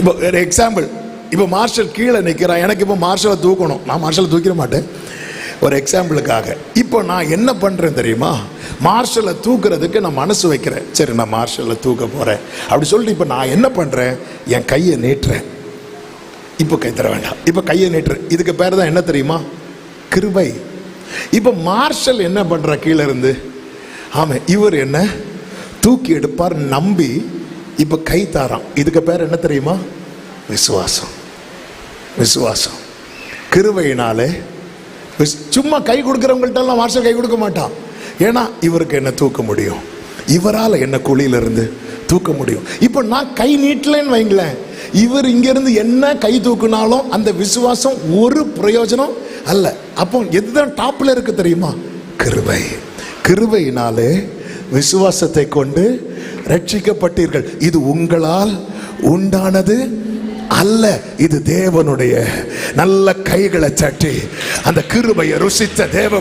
இப்போ ஒரு எக்ஸாம்பிள், இப்போ மார்ஷல் கீழே நிற்கிறான், எனக்கு இப்போ மார்ஷலை தூக்கணும், நான் மார்ஷலை தூக்கிட மாட்டேன். ஒரு எக்ஸாம்பிளுக்காக இப்போ நான் என்ன பண்ணுறேன் தெரியுமா, மார்ஷலை தூக்குறதுக்கு நான் மனசு வைக்கிறேன். சரி, நான் மார்ஷலை தூக்க போகிறேன் அப்படி சொல்லிட்டு இப்போ நான் என்ன பண்ணுறேன், என் கையை நீட்டுறேன். இப்போ கை தர வேண்டாம், இப்போ கையை நீட்டுறேன். இதுக்கு பேர் தான் என்ன தெரியுமா, கிருபை. இப்போ மார்ஷல் என்ன பண்ணுற கீழே இருந்து, ஆமாம் இவர் என்ன தூக்கி எடுப்பார் நம்பி இப்போ கை தாரான். இதுக்கு பேர் என்ன தெரியுமா, விசுவாசம். விசுவாசம் கிருபையினாலே. சும்மா கை கொடுக்குறவங்கள்ட்டெல்லாம் மார்ஷல் கை கொடுக்க மாட்டான். ஏன்னா இவருக்கு என்ன தூக்க முடியும், இவரால் என்ன குழியிலிருந்து தூக்க முடியும். இப்போ நான் கை நீட்டலன்னு வைங்களேன், இவர் இங்கிருந்து என்ன கை தூக்குனாலும் அந்த விசுவாசம் ஒரு பிரயோஜனம் அல்ல. அப்போ எதுதான் டாப்ல இருக்கு தெரியுமா, கிருபை. கிருபையினாலே விசுவாசத்தை கொண்டு ரட்சிக்கப்பட்டீர்கள். இது உங்களால் உண்டானது அல்ல, இது தேவனுடைய. நல்ல கைகளை தட்டி அந்த கிருபையை ருசித்த தேவ